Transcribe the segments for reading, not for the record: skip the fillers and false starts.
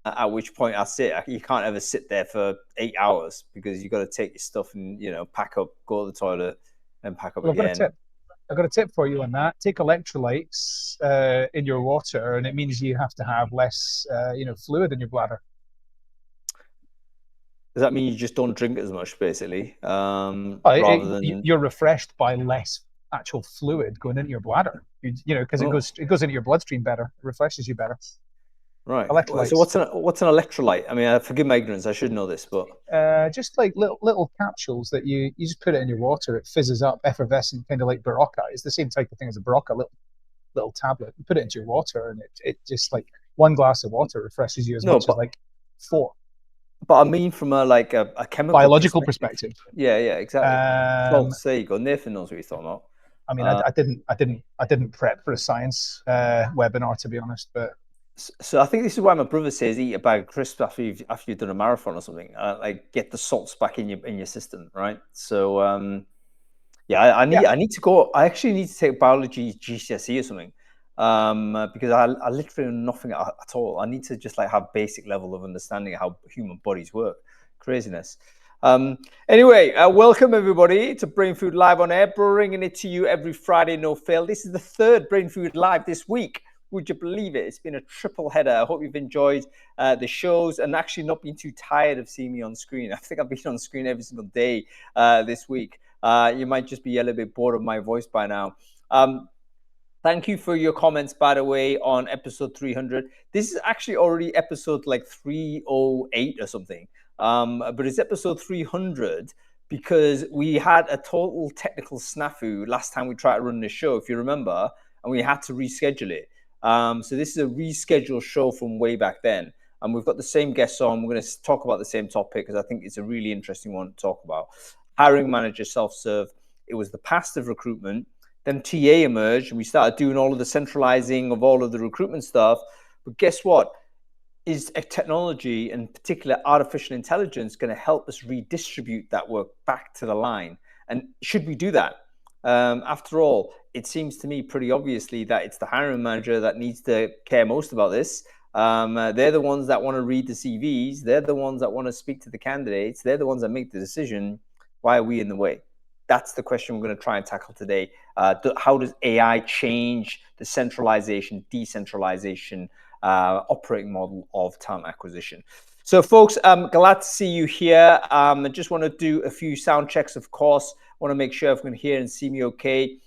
at which point I sit. You can't ever sit there for 8 hours because you've got to take your stuff and, pack up, go to the toilet, and pack up Well, again. I've got a tip for you on that. Take electrolytes in your water, and it means you have to have less, fluid in your bladder. Does that mean you just don't drink as much, basically, rather than? You're refreshed by less actual fluid going into your bladder. Because Oh, it goes into your bloodstream better, it refreshes you better. right. So Electrolytes, what's an electrolyte? I mean, forgive my ignorance. I should know this, but just like little capsules that you just put it in your water. It fizzes up, effervescent, kind of like Barocca. It's the same type of thing as a Barocca, little tablet. You put it into your water, and it just like one glass of water refreshes you as no, much as but like four. I mean from a chemical Biological perspective. perspective. Yeah, exactly. Well, Um, there you go. Nathan knows what you're talking about. I mean, I didn't prep for a science webinar, to be honest, but So I think this is why my brother says eat a bag of crisps after you've done a marathon or something. Like get the salts back in your system, right? So yeah, yeah. I need to go. I actually need to take biology GCSE or something, because I literally know nothing at all. I need to just like have basic level of understanding of how human bodies work. Craziness. Anyway, welcome everybody to Brainfood Live on Air, bringing it to you every Friday, no fail. This is the third Brainfood Live this week. Would you believe it? It's been a triple header. I hope you've enjoyed the shows and actually not been too tired of seeing me on screen. I think I've been on screen every single day this week. You might just be a little bit bored of my voice by now. Thank you for your comments, by the way, on episode 300. This is actually already episode like 308 or something. But it's episode 300 because we had a total technical snafu last time we tried to run this show, if you remember, and we had to reschedule it. So this is a rescheduled show from way back then. And we've got the same guests on. We're going to talk about the same topic because I think it's a really interesting one to talk about. Hiring manager self-serve. It was the past of recruitment. Then TA emerged and we started doing all of the centralizing of all of the recruitment stuff. But guess what? Is a technology, and particular artificial intelligence, going to help us redistribute that work back to the line? And should we do that? After all, it seems to me pretty obviously that it's the hiring manager that needs to care most about this. They're the ones that want to read the CVs. They're the ones that want to speak to the candidates. They're the ones that make the decision. Why are we in the way? That's the question we're going to try and tackle today. How does AI change the centralization, decentralization operating model of talent acquisition? So, folks, I'm glad to see you here. I just want to do a few sound checks, of course. I want to make sure everyone can hear and see me okay.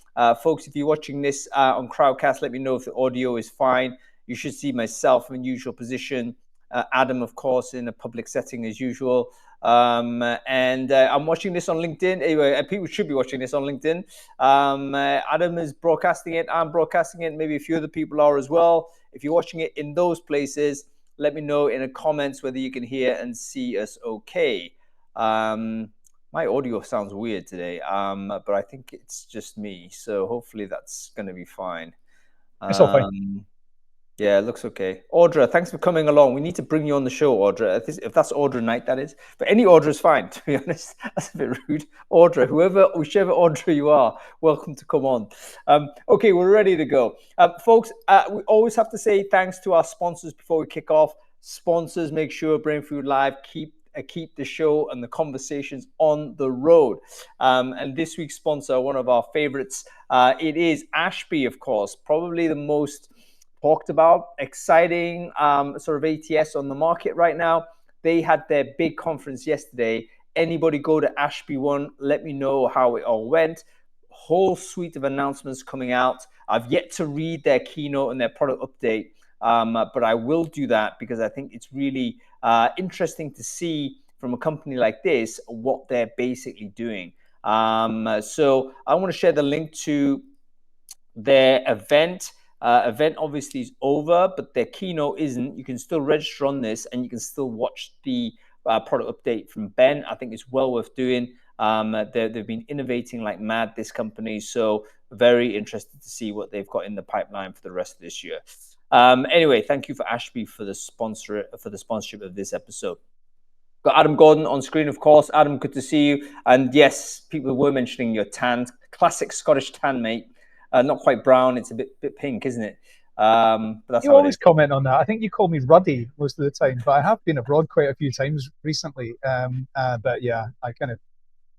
Folks, if you're watching this on Crowdcast, let me know if the audio is fine. You should see myself in usual position. Adam, of course, in a public setting as usual. And I'm watching this on LinkedIn. Anyway, people should be watching this on LinkedIn. Adam is broadcasting it. I'm broadcasting it. Maybe a few other people are as well. If you're watching it in those places, let me know in the comments whether you can hear and see us okay. My audio sounds weird today, but I think it's just me. So hopefully that's going to be fine. It's all fine. Yeah, it looks okay. Audra, thanks for coming along. We need to bring you on the show, Audra. If that's Audra Knight, that is. But any Audra is fine, to be honest. That's a bit rude. Audra, whichever Audra you are, welcome to come on. Okay, we're ready to go. Folks, we always have to say thanks to our sponsors before we kick off. Sponsors make sure Brainfood Live keep the show and the conversations on the road. And this week's sponsor, one of our favorites, it is Ashby, of course, probably the most talked about, exciting sort of ATS on the market right now. They had their big conference yesterday. Anybody go to Ashby One, let me know how it all went. Whole suite of announcements coming out. I've yet to read their keynote and their product update, but I will do that because I think it's really interesting to see from a company like this what they're basically doing. So I want to share the link to their event. Event obviously is over, but their keynote isn't. You can still register on this and you can still watch the product update from Ben. I think it's well worth doing. They've been innovating like mad, this company. So very interested to see what they've got in the pipeline for the rest of this year. Anyway, thank you for Ashby for the sponsorship of this episode. Got Adam Gordon on screen, of course. Adam, good to see you. And yes, people were mentioning your tan, classic Scottish tan, mate. Not quite brown, it's a bit pink, isn't it? But that's You how it always is. comment on that. I think you call me ruddy most of the time, but I have been abroad quite a few times recently. But yeah, I kind of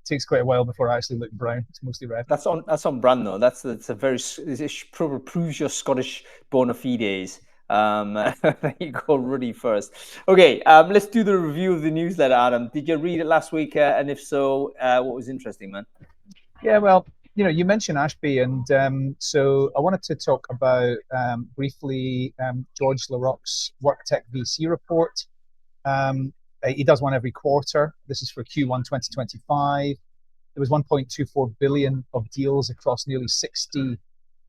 takes quite a while before I actually look brown. It's mostly red. That's on brand though. That's a very it probably proves your Scottish bona fides. That you go ruddy first. Okay, let's do the review of the newsletter, Adam. Did you read it last week? And if so, what was interesting, man? Yeah, well, you mentioned Ashby, and so I wanted to talk about briefly George LaRoque's WorkTech VC report. He does one every quarter. This is for Q1 2025. There was 1.24 billion of deals across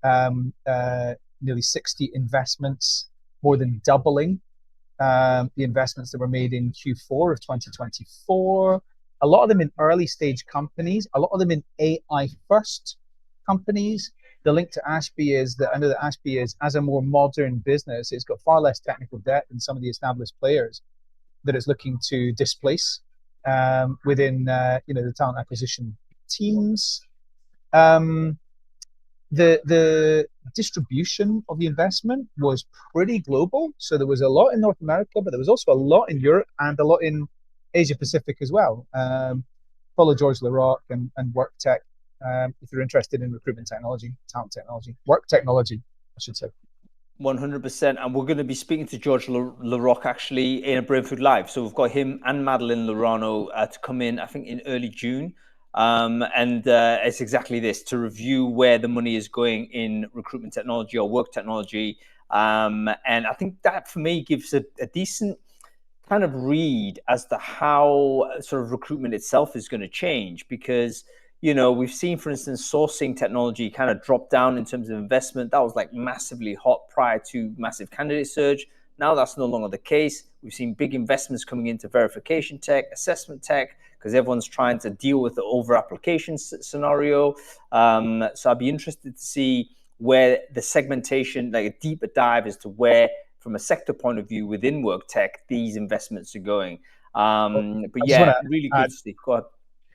um, uh, nearly 60 investments, more than doubling the investments that were made in Q4 of 2024. A lot of them in early stage companies, a lot of them in AI first companies. The link to Ashby is that I know that Ashby is, as a more modern business, it's got far less technical debt than some of the established players that it's looking to displace within the talent acquisition teams. Um, the distribution of the investment was pretty global. So there was a lot in North America, but there was also a lot in Europe and a lot in Asia Pacific as well. Follow George LaRoque and Work Tech if you're interested in recruitment technology, talent technology, work technology, I should say. 100%. And we're going to be speaking to George LaRoque actually in a Brainfood Live. So we've got him and Madeline Lorano to come in, I think, in early June. And it's exactly this, to review where the money is going in recruitment technology or work technology. And I think that, for me, gives a decent kind of read as to how sort of recruitment itself is going to change, because we've seen, for instance, sourcing technology kind of drop down in terms of investment. That was like massively hot prior to massive candidate surge. Now that's no longer the case. We've seen big investments coming into verification tech, assessment tech, because everyone's trying to deal with the over application scenario. So I'd be interested to see where the segmentation, like a deeper dive as to where, from a sector point of view within work tech, these investments are going. But yeah, really good, Steve. Go ahead.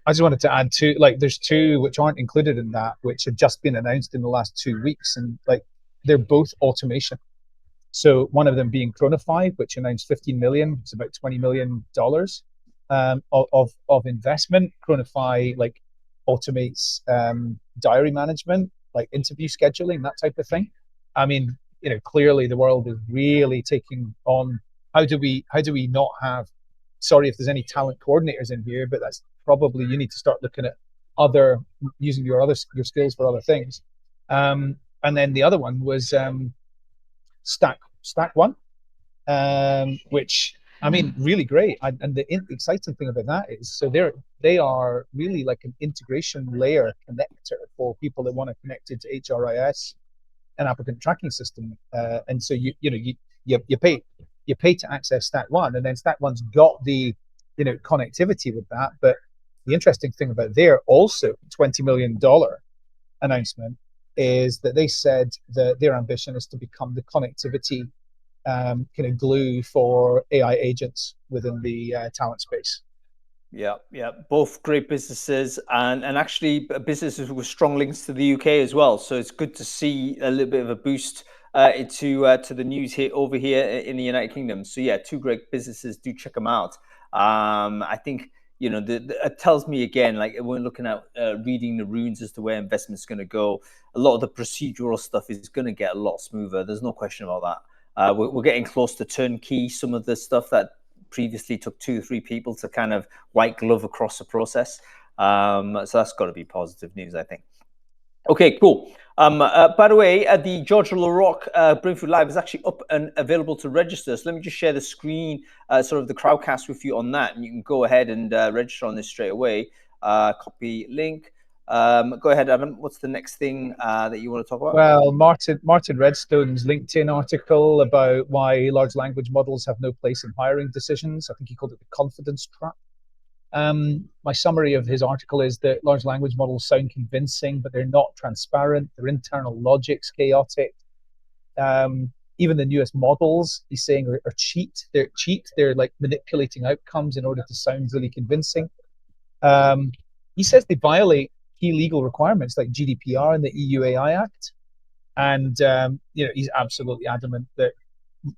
I just wanted to add two, like there's two which aren't included in that, which have just been announced in the last 2 weeks, and like they're both automation. So one of them being Chronify, which announced 15 million, it's about $20 million of investment. Chronify like automates diary management, like interview scheduling, that type of thing. I mean, clearly the world is really taking on how do we not have, sorry if there's any talent coordinators in here, but that's probably, you need to start looking at using your skills for other things. And then the other one was Stack One, which I mean, really great. And the exciting thing about that is, so they are really like an integration layer connector for people that want to connect it to HRIS, an applicant tracking system. And so you pay to access Stack One, and then Stack One's got the connectivity with that. But the interesting thing about their also $20 million announcement is that they said that their ambition is to become the connectivity kind of glue for AI agents within the talent space. Yeah, both great businesses, and actually businesses with strong links to the UK as well. So it's good to see a little bit of a boost to the news here over here in the United Kingdom. So yeah, two great businesses. Do check them out. I think it tells me again, like we're looking at reading the runes as to where investment's going to go. A lot of the procedural stuff is going to get a lot smoother. There's no question about that. We're getting close to turnkey. Some of the stuff that previously took 2 or 3 people to kind of white glove across the process. So that's got to be positive news, I think. Okay, cool. By the way, the George LaRoque Brainfood Live is actually up and available to register. So let me just share the screen, sort of the crowdcast with you on that, and you can go ahead and register on this straight away. Copy link. Go ahead, Adam. What's the next thing that you want to talk about? Well, Martin Redstone's LinkedIn article about why large language models have no place in hiring decisions. I think he called it the confidence trap. My summary of his article is that large language models sound convincing, but they're not transparent. Their internal logic's chaotic. Even the newest models, he's saying, are cheat. They're cheat. They're like manipulating outcomes in order to sound really convincing. He says they violate key legal requirements like GDPR and the EU AI Act. And he's absolutely adamant that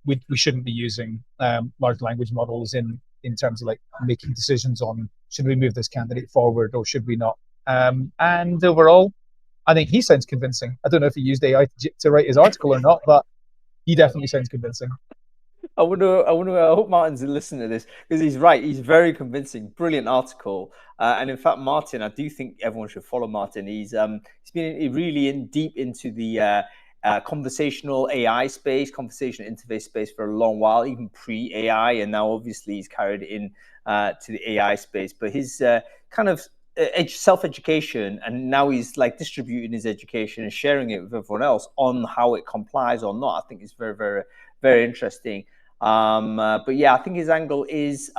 we shouldn't be using large language models in terms of like making decisions on should we move this candidate forward or should we not. And overall, I think he sounds convincing. I don't know if he used AI to write his article or not, but he definitely sounds convincing. I hope Martin's listening to this because he's right. He's very convincing. Brilliant article. And in fact, Martin, I do think everyone should follow Martin. He's been really deep into the conversational AI space, conversational interface space for a long while, even pre-AI, and now obviously he's carried it in to the AI space. But his kind of self-education, and now he's like distributing his education and sharing it with everyone else on how it complies or not. I think it's very, very, very interesting. But yeah, I think his angle is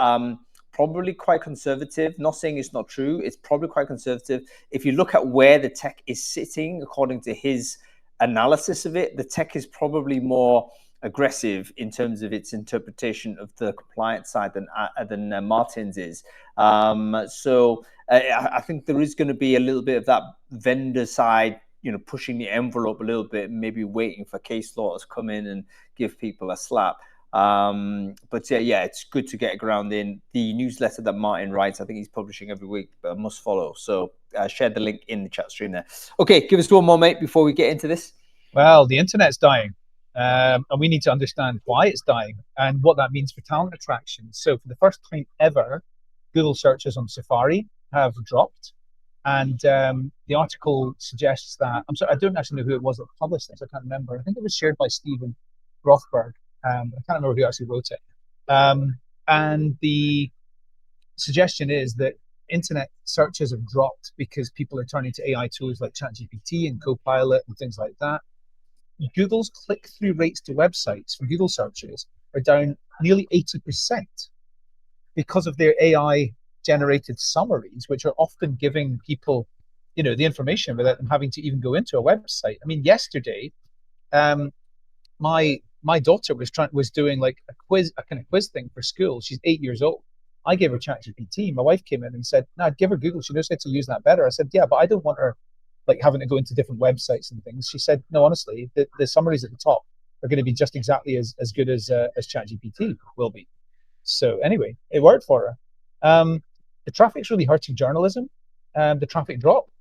probably quite conservative. Not saying it's not true. It's probably quite conservative. If you look at where the tech is sitting, according to his analysis of it, the tech is probably more aggressive in terms of its interpretation of the compliance side than Martin's is. So I think there is going to be a little bit of that vendor side, pushing the envelope a little bit, and maybe waiting for case law to come in and give people a slap. But yeah, it's good to get ground in the newsletter that Martin writes. I think he's publishing every week, but must follow. So share the link in the chat stream there. Okay, give us one more, mate, before we get into this. Well, the internet's dying, and we need to understand why it's dying and what that means for talent attraction. So for the first time ever, Google searches on Safari have dropped. And the article suggests that, I'm sorry, I don't actually know who it was that published this. I can't remember. I think it was shared by Stephen Rothberg. I can't remember who actually wrote it. And the suggestion is that internet searches have dropped because people are turning to AI tools like ChatGPT and Copilot and things like that. Google's click-through rates to websites for Google searches are down nearly 80% because of their AI-generated summaries, which are often giving people, the information without them having to even go into a website. I mean, yesterday, my daughter was doing like a kind of quiz thing for school. She's 8 years old. I gave her ChatGPT. My wife came in and said, "No, I'd give her Google. She knows how to use that better." I said, "Yeah, but I don't want her like having to go into different websites and things." She said, "No, honestly, the summaries at the top are going to be just exactly as good as ChatGPT will be." So anyway, it worked for her. The traffic's really hurting journalism. The traffic dropped.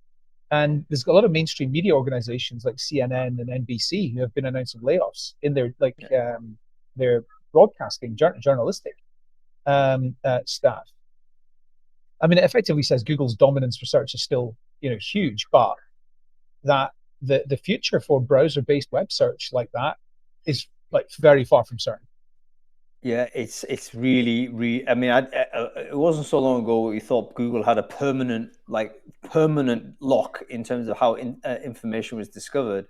And there's a lot of mainstream media organizations like CNN and NBC who have been announcing layoffs in their broadcasting journalistic staff. I mean, it effectively says Google's dominance for search is still huge, but that the future for browser-based web search like that is like very far from certain. Yeah, it's really. I mean, it wasn't so long ago we thought Google had a permanent lock in terms of how information was discovered.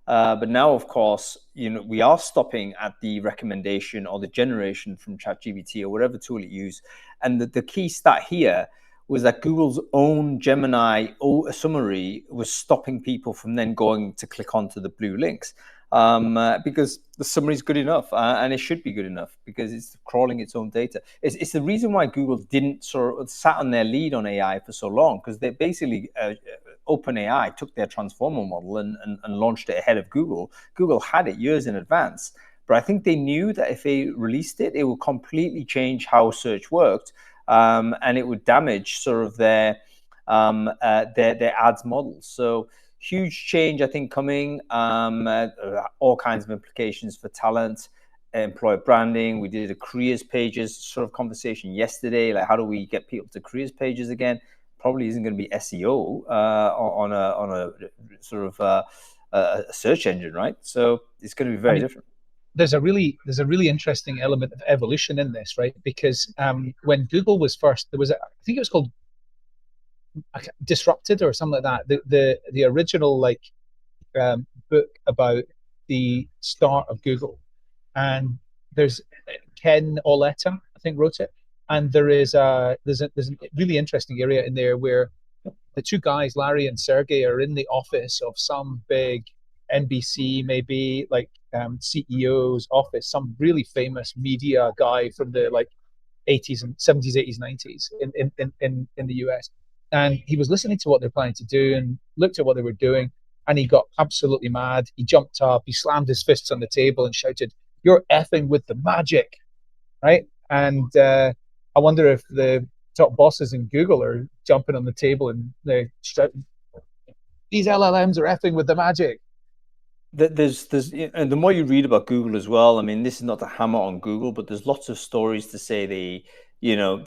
But now, of course, we are stopping at the recommendation or the generation from ChatGPT or whatever tool it used. And the key stat here was that Google's own Gemini summary was stopping people from then going to click onto the blue links. Because the summary is good enough, and it should be good enough because it's crawling its own data. It's the reason why Google didn't sort of sat on their lead on AI for so long, because they basically OpenAI took their transformer model and launched it ahead of Google. Google had it years in advance, but I think they knew that if they released it, it would completely change how search worked, and it would damage sort of their ads models. So huge change, I think, coming. All kinds of implications for talent, employer branding. We did a careers pages sort of conversation yesterday. Like, how do we get people to careers pages again? Probably isn't going to be SEO on a sort of a search engine, right? So it's going to be very different. There's a really interesting element of evolution in this, right? Because when Google was first, there was I think it was called Disrupted or something like that. The original book about the start of Google, and there's Ken Auletta, I think, wrote it, and there's a really interesting area in there where the two guys, Larry and Sergey, are in the office of some big NBC, maybe CEO's office, some really famous media guy from the 80s and 70s, 80s, 90s in the US. And he was listening to what they're planning to do and looked at what they were doing. and he got absolutely mad. He jumped up, he slammed his fists on the table and shouted, "You're effing with the magic," right? And I wonder if the top bosses in Google are jumping on the table and they're shouting, "These LLMs are effing with the magic." There's and the more you read about Google as well, I mean, this is not to hammer on Google, but there's lots of stories to say they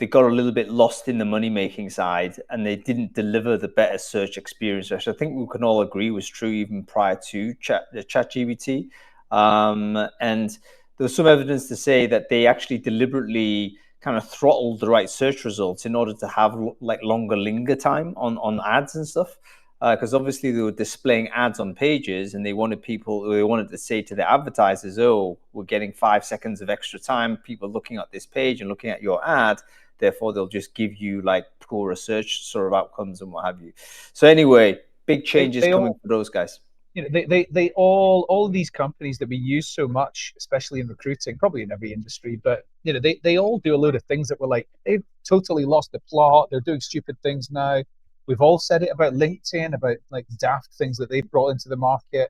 got a little bit lost in the money making side and they didn't deliver the better search experience, which I think we can all agree was true even prior to ChatGPT. And there was some evidence to say that they actually deliberately kind of throttled the right search results in order to have like longer linger time on ads and stuff, because obviously they were displaying ads on pages and they wanted to say to the advertisers, oh, we're getting 5 seconds of extra time, people looking at this page and looking at your ad, therefore they'll just give you like poorer search sort of outcomes and what have you. So anyway, big changes coming for those guys. They all these companies that we use so much, especially in recruiting, probably in every industry, but they all do a load of things that were like, they've totally lost the plot, they're doing stupid things now. We've all said it about LinkedIn, about like daft things that they've brought into the market.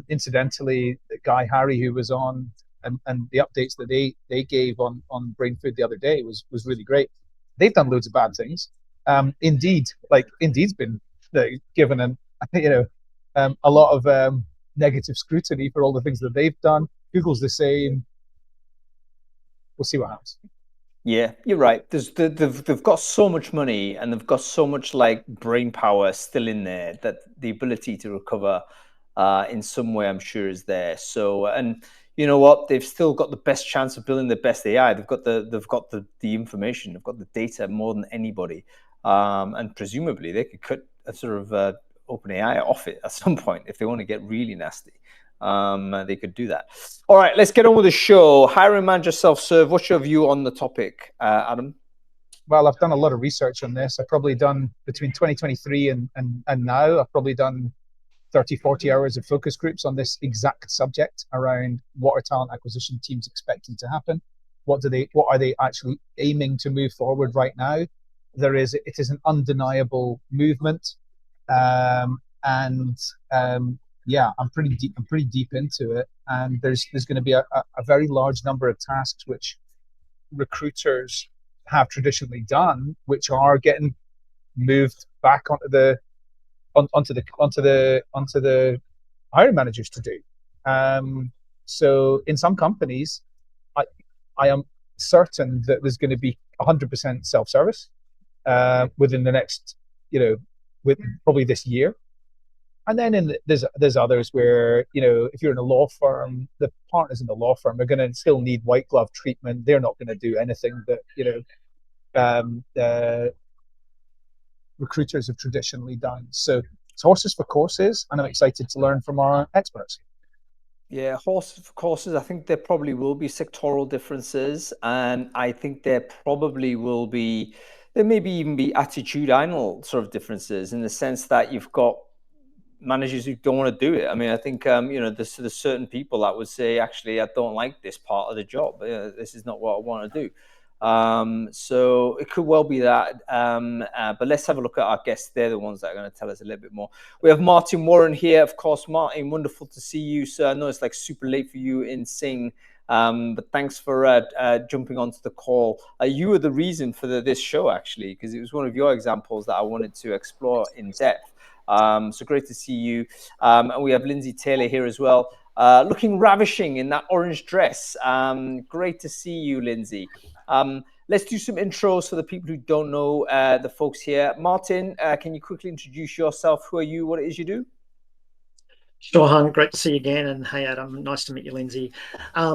Incidentally, the guy Harry who was on and the updates that they gave on Brainfood the other day was really great. They've done loads of bad things. Indeed's been given a lot of negative scrutiny for all the things that they've done. Google's the same. We'll see what happens. Yeah, you're right. They've got so much money and they've got so much like brain power still in there that the ability to recover in some way, I'm sure, is there. So, and you know what? They've still got the best chance of building the best AI. They've got the information. They've got the data more than anybody, and presumably they could cut a sort of open AI off it at some point if they want to get really nasty. They could do that. All right, let's get on with the show. Hiring manager self-serve. What's your view on the topic, Adam? Well, I've done a lot of research on this. I've probably done between 2023 and now, I've probably done 30, 40 hours of focus groups on this exact subject around what are talent acquisition teams expecting to happen? What are they actually aiming to move forward right now? It is an undeniable movement. Yeah, I'm pretty deep into it, and there's going to be a very large number of tasks which recruiters have traditionally done, which are getting moved back onto the hiring managers to do. So in some companies, I am certain that there's going to be 100% self-service within the next, with probably this year. And then there's others where, if you're in a law firm, the partners in the law firm are going to still need white glove treatment. They're not going to do anything that, recruiters have traditionally done. So it's horses for courses, and I'm excited to learn from our experts. Yeah, horses for courses. I think there probably will be sectoral differences, and I think there maybe even be attitudinal sort of differences in the sense that you've got managers who don't want to do it. I mean, I think there's certain people that would say, actually, I don't like this part of the job. This is not what I want to do. So it could well be that. But let's have a look at our guests. They're the ones that are going to tell us a little bit more. We have Martin Warren here, of course. Martin, wonderful to see you, sir. I know it's like super late for you in Sing. But thanks for jumping onto the call. You were the reason for this show, actually, because it was one of your examples that I wanted to explore in depth. So great to see you. And we have Lindsay Taylor here as well, looking ravishing in that orange dress. Great to see you, Lindsay. Let's do some intros for the people who don't know the folks here. Martin, can you quickly introduce yourself? Who are you? What it is you do? Sure, Hun. Great to see you again. And hey, Adam, nice to meet you, Lindsay.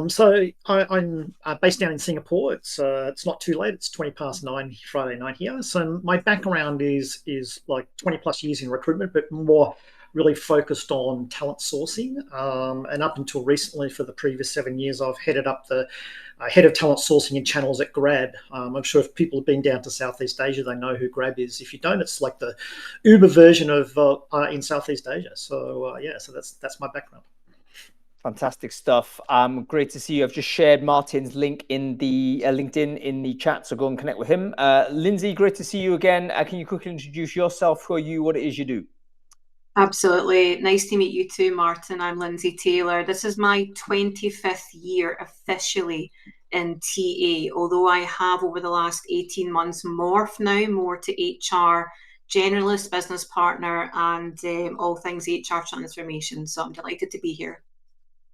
So I'm based down in Singapore. It's not too late. It's 20 past 9 Friday night here. So my background is like 20 plus years in recruitment, but more really focused on talent sourcing. And up until recently, for the previous 7 years, I've headed up the head of talent sourcing and channels at Grab. I'm sure if people have been down to Southeast Asia, they know who Grab is. If you don't, it's like the Uber version of in Southeast Asia. So so that's my background. Fantastic stuff. Great to see you. I've just shared Martin's link in the LinkedIn in the chat, so go and connect with him. Lindsay, great to see you again. Can you quickly introduce yourself? Who are you? What it is you do? Absolutely. Nice to meet you too, Martin. I'm Lindsay Taylor. This is my 25th year officially in TA, although I have over the last 18 months morphed now more to HR, generalist business partner, and all things HR transformation. So I'm delighted to be here.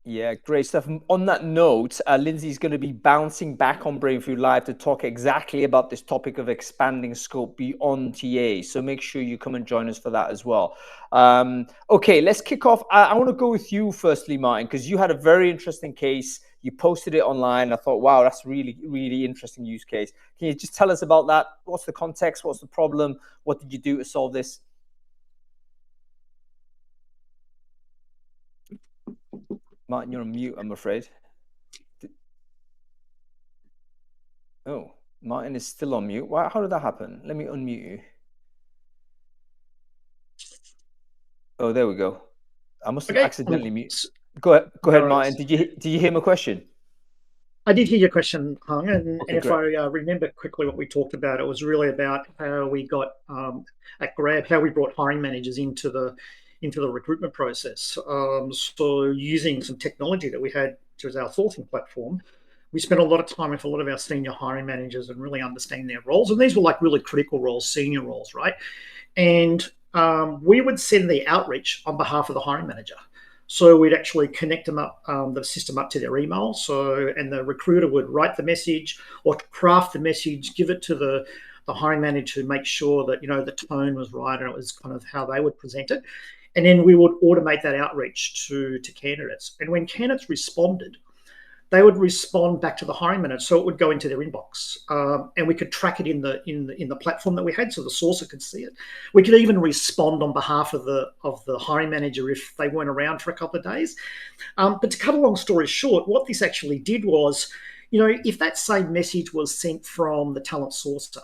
Yeah, great stuff. On that note, Lindsay's going to be bouncing back on Brainfood Live to talk exactly about this topic of expanding scope beyond TA. So make sure you come and join us for that as well. Okay, let's kick off. I want to go with you firstly, Martin, because you had a very interesting case. You posted it online. I thought, wow, that's really, really interesting use case. Can you just tell us about that? What's the context? What's the problem? What did you do to solve this? Martin, you're on mute, I'm afraid. Oh, Martin is still on mute. Why? How did that happen? Let me unmute you. Oh, there we go. I must have accidentally mute. Go ahead, Martin. Did you hear my question? I did hear your question, Hung, and if I remember quickly what we talked about, it was really about how we got at Grab, how we brought hiring managers into the recruitment process. So using some technology that we had, which was our sourcing platform, we spent a lot of time with a lot of our senior hiring managers and really understanding their roles. And these were like really critical roles, senior roles, right? And we would send the outreach on behalf of the hiring manager. So we'd actually connect them up, the system up to their email. And the recruiter would write the message or craft the message, give it to the hiring manager to make sure that, the tone was right and it was kind of how they would present it. And then we would automate that outreach to candidates. And when candidates responded, they would respond back to the hiring manager, so it would go into their inbox, and we could track it in the platform that we had, so the sourcer could see it. We could even respond on behalf of the hiring manager if they weren't around for a couple of days. But to cut a long story short, what this actually did was, if that same message was sent from the talent sourcer,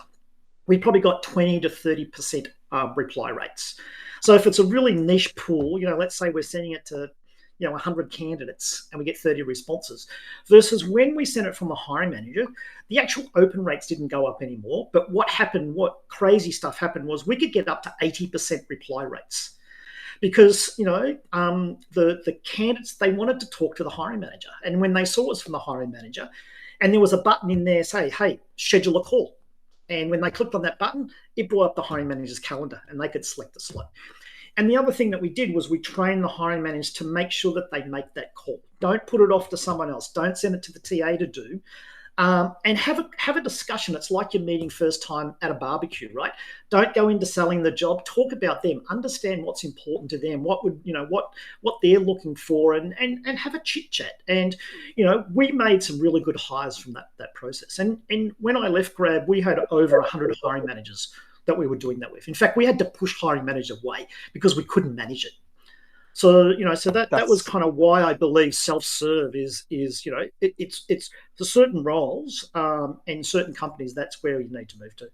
we probably got 20 to 30% reply rates. So if it's a really niche pool, let's say we're sending it to 100 candidates and we get 30 responses, versus when we sent it from the hiring manager, the actual open rates didn't go up anymore. But what crazy stuff happened was we could get up to 80% reply rates because, the candidates, they wanted to talk to the hiring manager. And when they saw us from the hiring manager and there was a button in there, say, hey, schedule a call. And when they clicked on that button, it brought up the hiring manager's calendar and they could select a slot. And the other thing that we did was we trained the hiring managers to make sure that they make that call. Don't put it off to someone else. Don't send it to the TA to do. And have a discussion. It's like you're meeting first time at a barbecue, right? Don't go into selling the job. Talk about them. Understand what's important to them. What they're looking for, and have a chit chat. And we made some really good hires from that process. And when I left Grab, we had over 100 hiring managers that we were doing that with. In fact, we had to push hiring managers away because we couldn't manage it. So, that was kind of why I believe self-serve is it's for certain roles and certain companies, that's where you need to move to.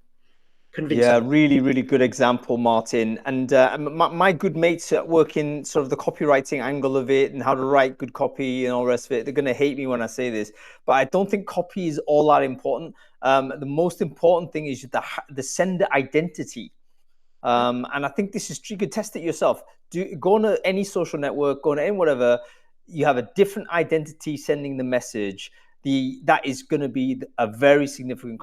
Really, really good example, Martin. And my good mates at work in sort of the copywriting angle of it and how to write good copy and all the rest of it, they're going to hate me when I say this, but I don't think copy is all that important. The most important thing is the sender identity. And I think this is true. You could test it yourself. Go on any social network, go on any whatever. You have a different identity sending the message. That is going to be a very significant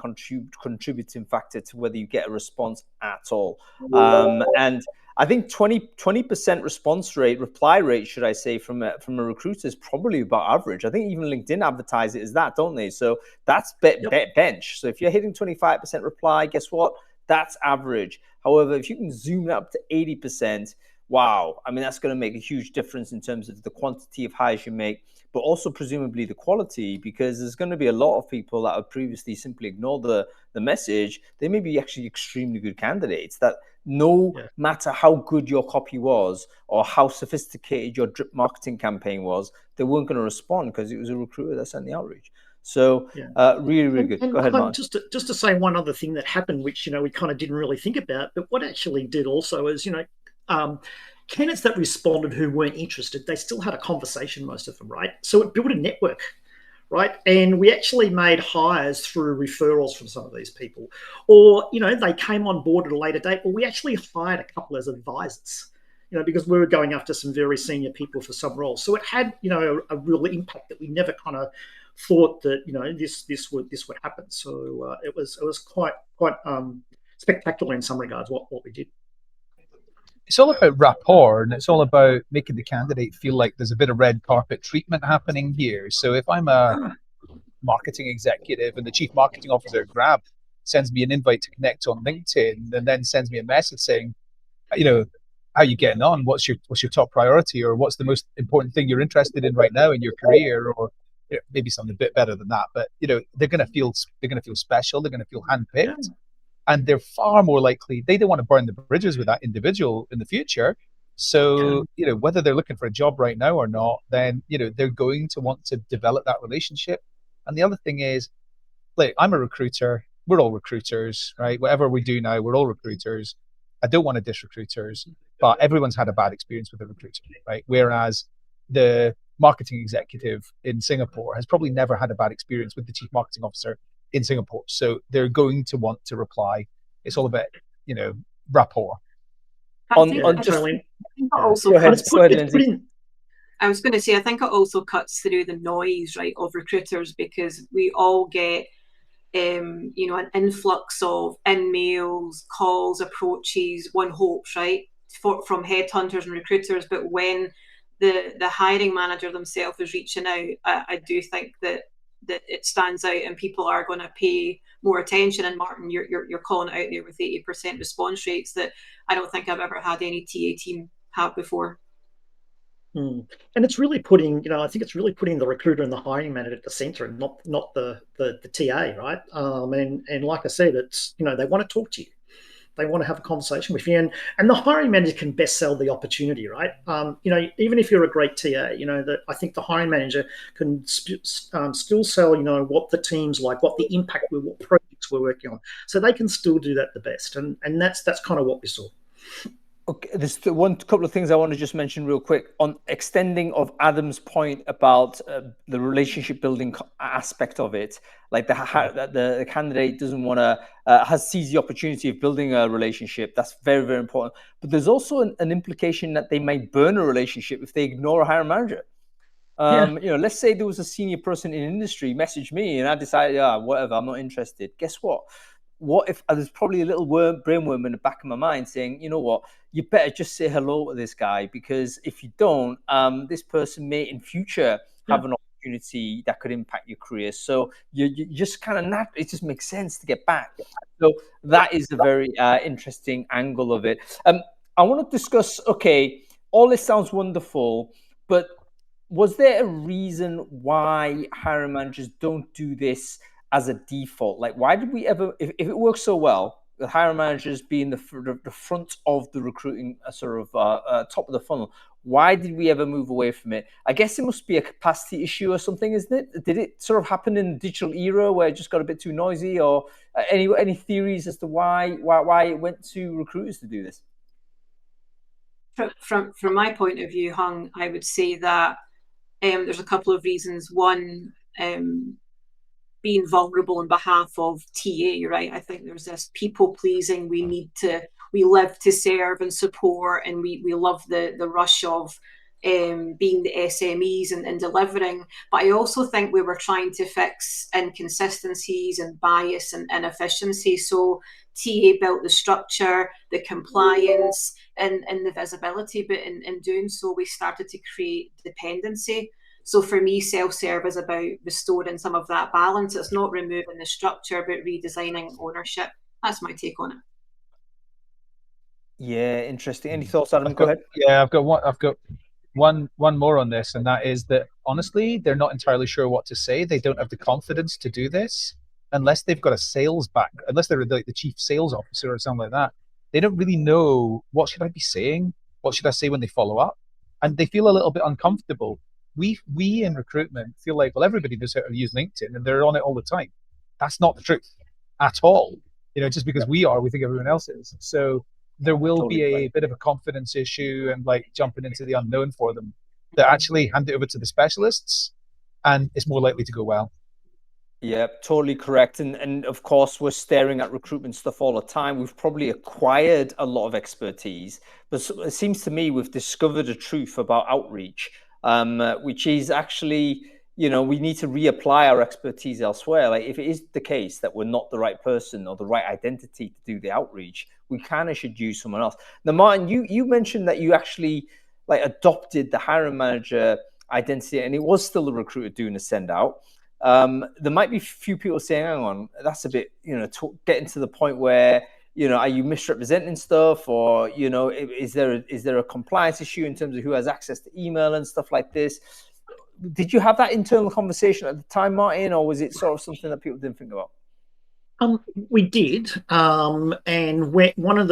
contributing factor to whether you get a response at all. And I think 20% response rate, reply rate, should I say, from a recruiter is probably about average. I think even LinkedIn advertise it as that, don't they? So that's bench. So if you're hitting 25% reply, guess what? That's average. However, if you can zoom that up to 80%, wow. I mean, that's going to make a huge difference in terms of the quantity of hires you make, but also presumably the quality, because there's going to be a lot of people that have previously simply ignored the message. They may be actually extremely good candidates that no matter how good your copy was or how sophisticated your drip marketing campaign was, they weren't going to respond because it was a recruiter that sent the outreach. So really, really good. Go ahead, Mark. Just to say one other thing that happened, which we kind of didn't really think about, but what actually did also is candidates that responded who weren't interested, they still had a conversation, most of them, right? So it built a network, right? And we actually made hires through referrals from some of these people, or they came on board at a later date, or we actually hired a couple as advisors. because we were going after some very senior people for some roles. So it had, a real impact that we never kind of thought that, this would happen. So it was quite spectacular in some regards what we did. It's all about rapport, and it's all about making the candidate feel like there's a bit of red carpet treatment happening here. So if I'm a marketing executive and the chief marketing officer at Grab sends me an invite to connect on LinkedIn and then sends me a message saying, how are you getting on? What's your top priority, or what's the most important thing you're interested in right now in your career, or maybe something a bit better than that. But they're going to feel special. They're going to feel handpicked. And they're far more likely, they don't want to burn the bridges with that individual in the future. So, whether they're looking for a job right now or not, then, they're going to want to develop that relationship. And the other thing is, like, I'm a recruiter. We're all recruiters, right? Whatever we do now, we're all recruiters. I don't want to diss recruiters, but everyone's had a bad experience with a recruiter, right? Whereas the marketing executive in Singapore has probably never had a bad experience with the chief marketing officer in Singapore. So they're going to want to reply. It's all about, rapport. I was going to say, I think it also cuts through the noise, right, of recruiters, because we all get, an influx of in-mails, calls, approaches, one hopes, right, from headhunters and recruiters. But when the hiring manager themselves is reaching out, I do think that it stands out and people are going to pay more attention. And Martin, you're calling it out there with 80% response rates that I don't think I've ever had any TA team have before. And it's really putting, I think it's really putting the recruiter and the hiring manager at the center, and not the TA, right? And like I said, it's, they want to talk to you. They want to have a conversation with you, and the hiring manager can best sell the opportunity, right? Even if you're a great TA, I think the hiring manager can still sell, what the team's like, what the impact, what projects we're working on, so they can still do that the best, and that's kind of what we saw. Okay, there's one couple of things I want to just mention real quick on extending of Adam's point about the relationship building aspect of it. Like the candidate doesn't want to sees the opportunity of building a relationship. That's very, very important. But there's also an implication that they might burn a relationship if they ignore a hiring manager. Let's say there was a senior person in industry message me and I decided, whatever, I'm not interested. Guess what? What if there's probably a little brainworm in the back of my mind saying, you know what, you better just say hello to this guy, because if you don't, this person may in future have an opportunity that could impact your career. So you just kind of it just makes sense to get back. So that is a very interesting angle of it. I want to discuss, okay, all this sounds wonderful, but was there a reason why hiring managers don't do this as a default? Like, why did we ever, if it works so well, the hiring managers being the front of the recruiting top of the funnel, why did we ever move away from it? I guess it must be a capacity issue or something, isn't it? Did it sort of happen in the digital era where it just got a bit too noisy, or any theories as to why it went to recruiters to do this? From my point of view, Hung, I would say that there's a couple of reasons. One, being vulnerable on behalf of TA, right? I think there's this people pleasing. We live to serve and support, and we love the rush of being the SMEs and delivering. But I also think we were trying to fix inconsistencies and bias and inefficiency. So TA built the structure, the compliance, and the visibility. But in doing so, we started to create dependency. So for me, self-serve is about restoring some of that balance. It's not removing the structure, but redesigning ownership. That's my take on it. Yeah, interesting. Any thoughts, Adam? Go ahead. Yeah, I've got one more on this, and that is that honestly, they're not entirely sure what to say. They don't have the confidence to do this unless they've got a sales back, unless they're like the chief sales officer or something like that. They don't really know, what should I be saying? What should I say when they follow up? And they feel a little bit uncomfortable. We in recruitment feel like, well, everybody knows how to use LinkedIn and they're on it all the time. That's not the truth at all. Just because we think everyone else is. So there will be a bit of a confidence issue and like jumping into the unknown for them, that actually hand it over to the specialists and it's more likely to go well. Yeah, totally correct. And of course, we're staring at recruitment stuff all the time. We've probably acquired a lot of expertise, but it seems to me we've discovered a truth about outreach, which is actually, we need to reapply our expertise elsewhere. Like if it is the case that we're not the right person or the right identity to do the outreach, we kind of should use someone else. Now, Martin, you mentioned that you actually like adopted the hiring manager identity, and it was still the recruiter doing the send out. There might be a few people saying, hang on, that's a bit, getting to the point where, are you misrepresenting stuff, or, is there a compliance issue in terms of who has access to email and stuff like this? Did you have that internal conversation at the time, Martin, or was it sort of something that people didn't think about? We did, and one of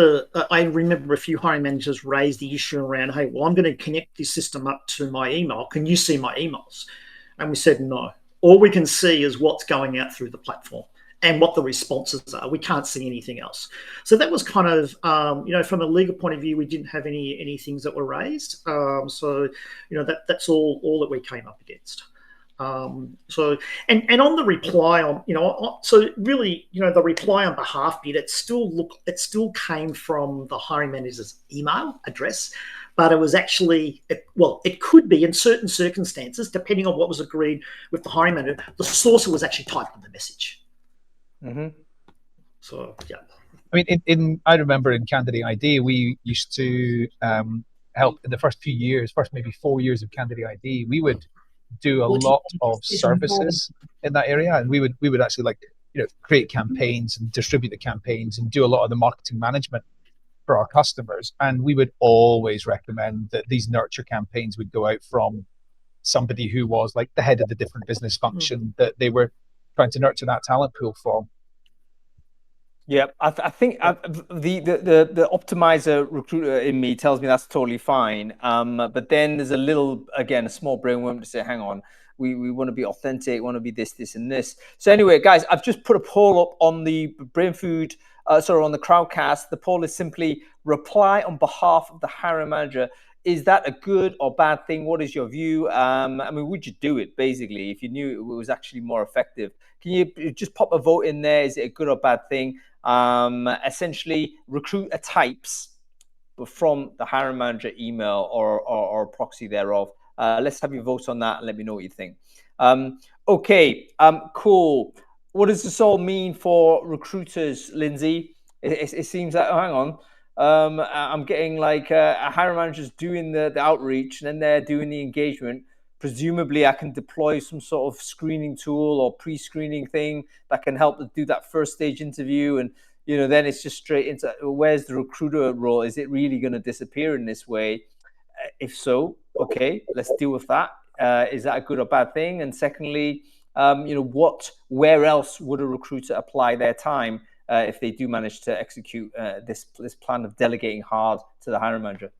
I remember a few hiring managers raised the issue around, hey, well, I'm going to connect this system up to my email. Can you see my emails? And we said no. All we can see is what's going out through the platform and what the responses are. We can't see anything else. So that was kind of, from a legal point of view, we didn't have any things that were raised. So that's all that we came up against. So on the reply on, so really, the reply on behalf bit, it still came from the hiring manager's email address, but it was actually, it could be in certain circumstances, depending on what was agreed with the hiring manager, the source was actually typed in the message. Mm-hmm. So, yeah. I mean, I remember in Candidate ID, we used to help in the first maybe 4 years of Candidate ID, we would do a lot of services in that area, and we would actually create campaigns and distribute the campaigns and do a lot of the marketing management for our customers. And we would always recommend that these nurture campaigns would go out from somebody who was like the head of the different business function that they were trying to nurture that talent pool for. Yeah, I think the optimizer recruiter in me tells me that's totally fine. But then there's a small brainworm to say, hang on, we want to be authentic, want to be this, and this. So anyway, guys, I've just put a poll up on the Brainfood, on the Crowdcast. The poll is simply reply on behalf of the hiring manager. Is that a good or bad thing? What is your view? Would you do it, basically, if you knew it was actually more effective? Can you just pop a vote in there? Is it a good or bad thing? Essentially, recruiter types from the hiring manager email or proxy thereof. Let's have your votes on that and let me know what you think. Okay, cool. What does this all mean for recruiters, Lindsay? It seems like, hang on, I'm getting like a hiring manager's doing the outreach and then they're doing the engagement. Presumably, I can deploy some sort of screening tool or pre-screening thing that can help to do that first stage interview. And, then it's just straight into where's the recruiter role? Is it really going to disappear in this way? If so, okay, let's deal with that. Is that a good or bad thing? And secondly, where else would a recruiter apply their time if they do manage to execute this plan of delegating hard to the hiring manager?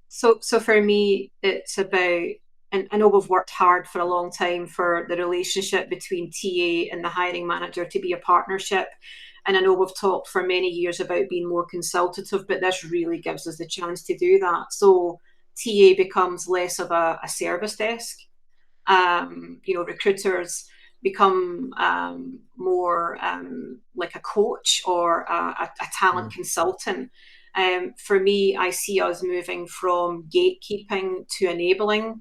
So for me, it's about, and I know we've worked hard for a long time for the relationship between TA and the hiring manager to be a partnership. And I know we've talked for many years about being more consultative, but this really gives us the chance to do that. So TA becomes less of a service desk. Recruiters become more like a coach or a talent consultant. For me, I see us moving from gatekeeping to enabling,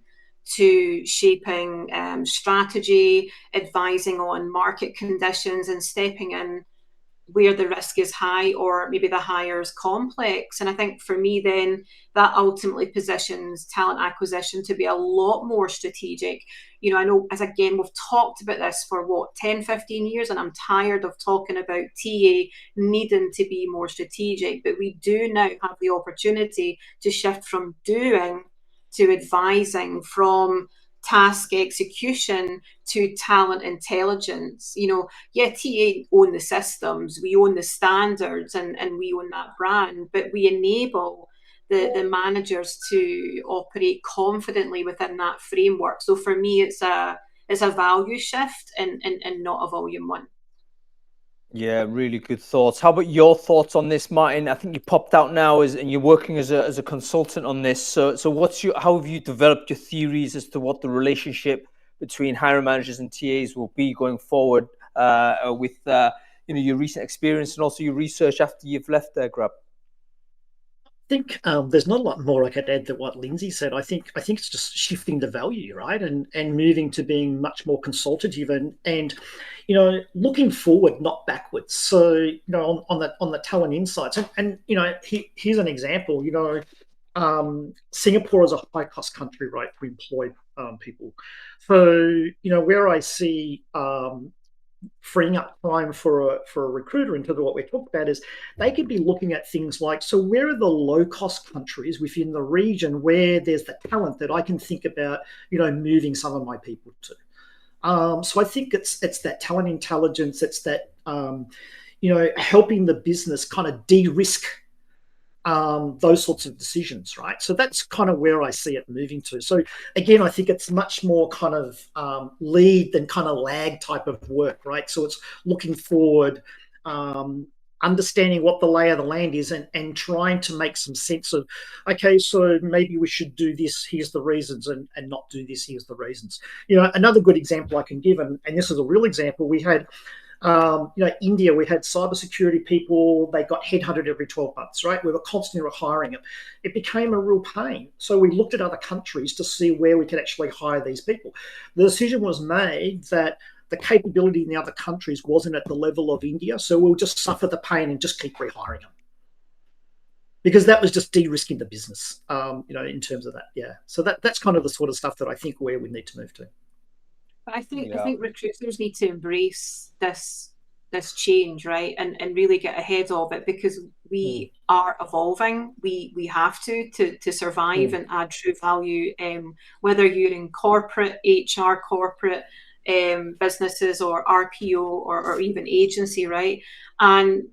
to shaping strategy, advising on market conditions, and stepping in where the risk is high or maybe the hire is complex. And I think for me, then that ultimately positions talent acquisition to be a lot more strategic. I know, as again, we've talked about this for 10, 15 years, and I'm tired of talking about TA needing to be more strategic, but we do now have the opportunity to shift from doing to advising, from task execution to talent intelligence. TA own the systems, we own the standards, and we own that brand, but we enable the managers to operate confidently within that framework. So for me, it's a value shift and not a volume one. Yeah, really good thoughts. How about your thoughts on this, Martin? I think you popped out now and you're working as a consultant on this. So how have you developed your theories as to what the relationship between hiring managers and TAs will be going forward with your recent experience and also your research after you've left there, Grab? I think there's not a lot more I could add to what Lindsay said. I think it's just shifting the value, right, and moving to being much more consultative and looking forward, not backwards. So on the talent insights, and here's an example. Singapore is a high cost country, right, to employ people. So where I see freeing up time for a recruiter in terms of what we talked about is they could be looking at things like, so where are the low cost countries within the region where there's the talent that I can think about moving some of my people to. So I think it's that talent intelligence, it's that helping the business kind of de-risk those sorts of decisions, right? So that's kind of where I see it moving to. So again, I think it's much more kind of lead than kind of lag type of work, right? So it's looking forward, understanding what the lay of the land is and trying to make some sense of, okay, so maybe we should do this, here's the reasons, and not do this, here's the reasons. Another good example I can give, and this is a real example, we had India, we had cybersecurity people, they got headhunted every 12 months, right? We were constantly hiring them. It became a real pain. So we looked at other countries to see where we could actually hire these people. The decision was made that the capability in the other countries wasn't at the level of India, so we'll just suffer the pain and just keep rehiring them. Because that was just de-risking the business, in terms of that, yeah. So that's kind of the sort of stuff that I think where we need to move to. I think recruiters need to embrace this change, right, and really get ahead of it, because we are evolving. We have to survive and add true value. Whether you're in corporate HR, corporate businesses, or RPO, or even agency, right? And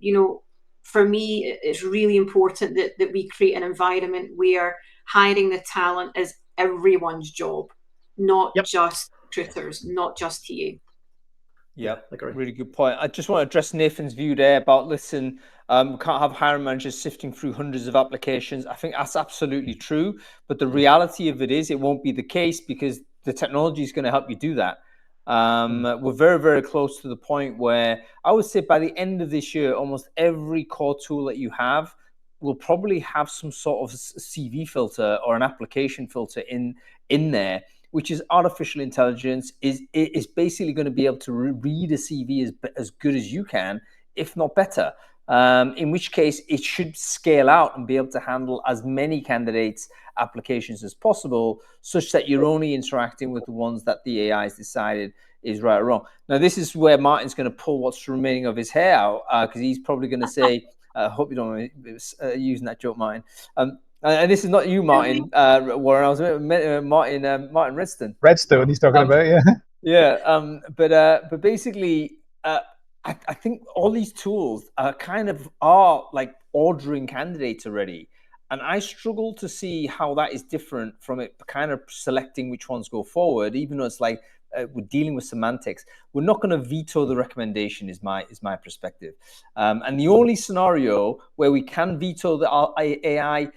for me, it's really important that we create an environment where hiring the talent is everyone's job, not just recruiters, not just TA. Yeah, really good point. I just want to address Nathan's view there about, listen, we can't have hiring managers sifting through hundreds of applications. I think that's absolutely true. But the reality of it is it won't be the case, because the technology is going to help you do that. We're very, very close to the point where I would say by the end of this year, almost every core tool that you have will probably have some sort of CV filter or an application filter in there, which is artificial intelligence, is basically going to be able to read a CV as good as you can, if not better. In which case, it should scale out and be able to handle as many candidates' applications as possible, such that you're only interacting with the ones that the AI has decided is right or wrong. Now, this is where Martin's going to pull what's remaining of his hair out, because he's probably going to say, I hope you don't mind using that joke, Martin. And this is not you, Martin, Warren. I was Martin Redstone. Redstone, he's talking about, yeah. Yeah, but basically, I think all these tools are like ordering candidates already, and I struggle to see how that is different from it kind of selecting which ones go forward. Even though it's like we're dealing with semantics, we're not going to veto the recommendation. Is my perspective, and the only scenario where we can veto the AI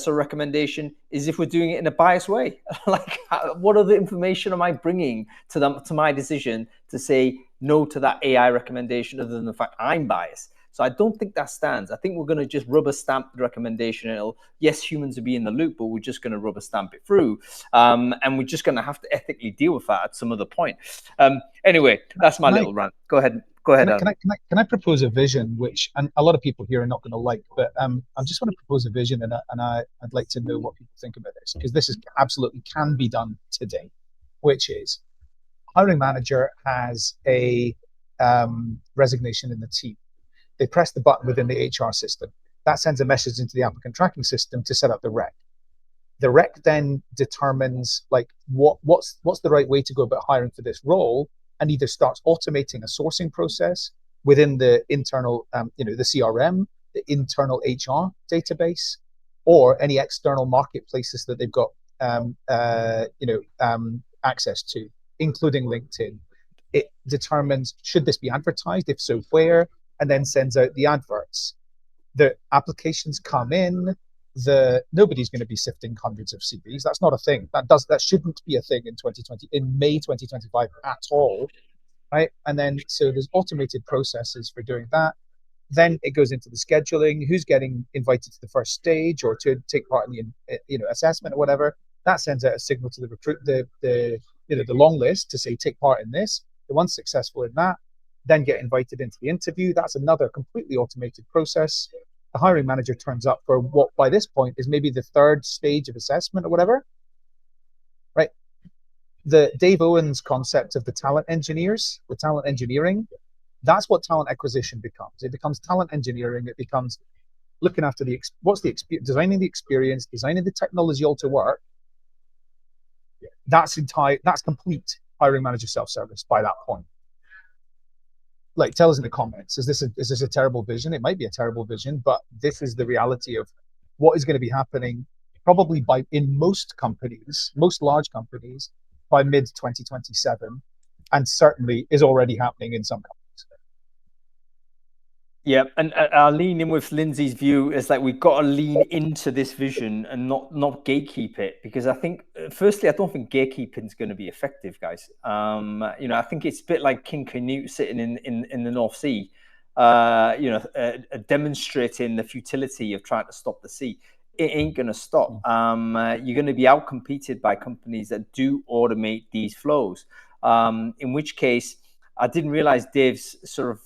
recommendation is if we're doing it in a biased way. Like, what other information am I bringing to my decision to say no to that AI recommendation, other than the fact I'm biased? So I don't think that stands. I think we're going to just rubber stamp the recommendation. Yes, humans will be in the loop, but we're just going to rubber stamp it through. And we're just going to have to ethically deal with that at some other point. Anyway, that's my little rant. Go ahead. Can I propose a vision, which, and a lot of people here are not going to like, but I just want to propose a vision, and I'd like to know what people think about this, because this is absolutely can be done today, which is hiring manager has a resignation in the team. They press the button within the HR system. That sends a message into the applicant tracking system to set up the rec. The rec then determines like what's the right way to go about hiring for this role, and either starts automating a sourcing process within the internal, the CRM, the internal HR database, or any external marketplaces that they've got, access to, including LinkedIn. It determines, should this be advertised? If so, where? And then sends out the adverts. The applications come in, nobody's going to be sifting hundreds of CVs. That's not a thing. That shouldn't be a thing in May 2025 at all, right? And then so there's automated processes for doing that. Then it goes into the scheduling, who's getting invited to the first stage or to take part in the assessment or whatever. That sends out a signal to the long list to say take part in this. The one's successful in that, then get invited into the interview. That's another completely automated process. The hiring manager turns up for what by this point is maybe the third stage of assessment or whatever, right? The Dave Owens concept of the talent engineers, the talent engineering, that's what talent acquisition becomes. It becomes talent engineering. It becomes looking after designing the experience, designing the technology all to work. That's complete hiring manager self-service by that point. Like, tell us in the comments, is this a terrible vision? It might be a terrible vision, but this is the reality of what is going to be happening probably in most large companies by mid 2027, and certainly is already happening in some companies. Yeah, and I'll lean in with Lindsay's view. Is like we've got to lean into this vision and not gatekeep it, because I think, firstly, I don't think gatekeeping is going to be effective, guys. I think it's a bit like King Canute sitting in the North Sea, demonstrating the futility of trying to stop the sea. It ain't going to stop. You're going to be outcompeted by companies that do automate these flows. In which case, I didn't realize Dave's sort of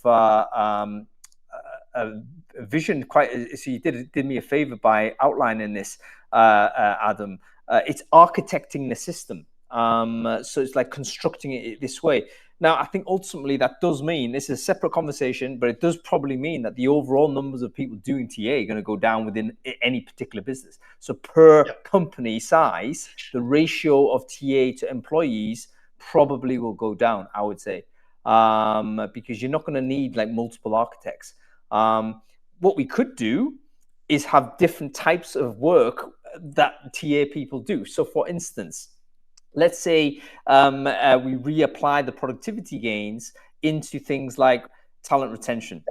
a vision so you did me a favor by outlining this, Adam. It's architecting the system, so it's like constructing it this way. Now, I think ultimately that does mean, this is a separate conversation, but it does probably mean that the overall numbers of people doing TA are going to go down within any particular business. So per company size, the ratio of TA to employees probably will go down, I would say, because you're not going to need like multiple architects. What we could do is have different types of work that TA people do. So for instance, let's say we reapply the productivity gains into things like talent retention.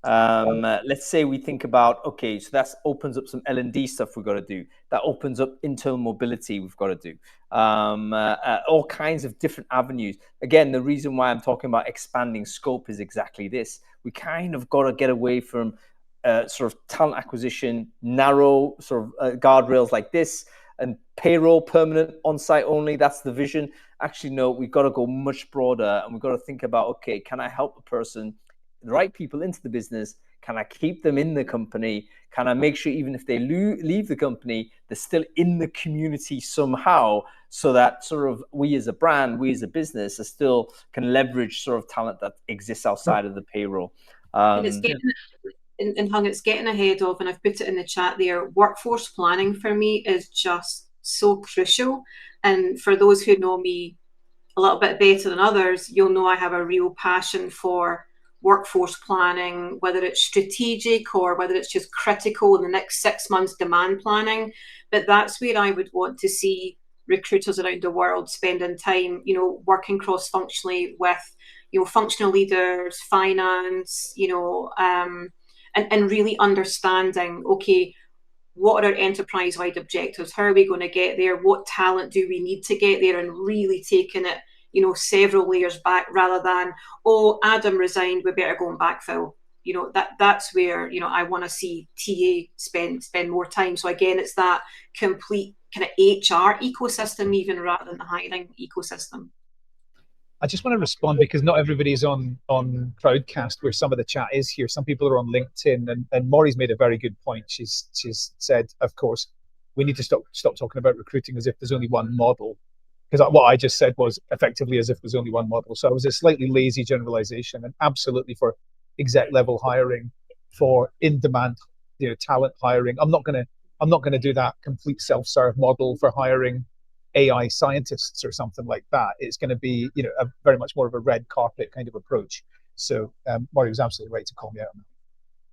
Let's say we think about, okay, so that opens up some L&D stuff we've got to do. That opens up internal mobility we've got to do. All kinds of different avenues. Again, the reason why I'm talking about expanding scope is exactly this. We kind of got to get away from sort of talent acquisition, narrow sort of guardrails like this, and payroll, permanent, on-site only. That's the vision. Actually, no, we've got to go much broader, and we've got to think about, okay, can I help a person, the right people into the business? Can I keep them in the company? Can I make sure even if they leave the company, they're still in the community somehow, so that sort of we as a brand, we as a business, still can leverage sort of talent that exists outside of the payroll. And it's getting ahead of, and I've put it in the chat there, workforce planning for me is just so crucial. And for those who know me a little bit better than others, you'll know I have a real passion for workforce planning, whether it's strategic or whether it's just critical in the next 6 months demand planning. But that's where I would want to see recruiters around the world spending time, working cross-functionally with, functional leaders, finance, and really understanding, okay, what are our enterprise-wide objectives? How are we going to get there? What talent do we need to get there? And really taking it, several layers back, rather than, oh, Adam resigned, we better go and backfill. That's where, I want to see TA spend more time. So again, it's that complete kind of HR ecosystem, even rather than the hiring ecosystem. I just want to respond, because not everybody is on Crowdcast where some of the chat is here. Some people are on LinkedIn, and Maurie's made a very good point. She's said, of course, we need to stop talking about recruiting as if there's only one model, because what I just said was effectively as if there's only one model. So it was a slightly lazy generalization, and absolutely for exec level hiring, for in-demand talent hiring, I'm not going to do that complete self-serve model for hiring AI scientists or something like that. It's going to be, a very much more of a red carpet kind of approach. So Maury was absolutely right to call me out on that.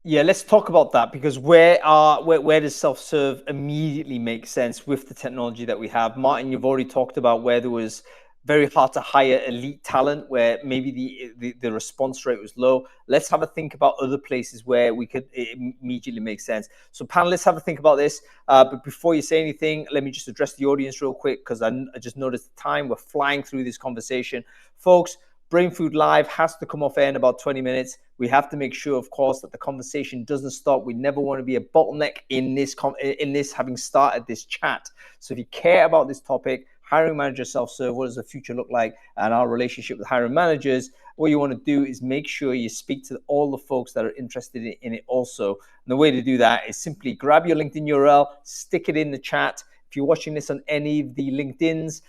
Yeah, let's talk about that, because where does self-serve immediately make sense with the technology that we have? Martin, you've already talked about where there was very hard to hire elite talent where maybe the response rate was low. Let's have a think about other places where we could immediately make sense. So panelists, have a think about this. But before you say anything, let me just address the audience real quick, because I just noticed the time. We're flying through this conversation. Folks, Brainfood Live has to come off air in about 20 minutes. We have to make sure, of course, that the conversation doesn't stop. We never want to be a bottleneck in this having started this chat. So if you care about this topic, hiring manager self-serve, what does the future look like, and our relationship with hiring managers, what you want to do is make sure you speak to all the folks that are interested in it also. And the way to do that is simply grab your LinkedIn URL, stick it in the chat. If you're watching this on any of the LinkedIns,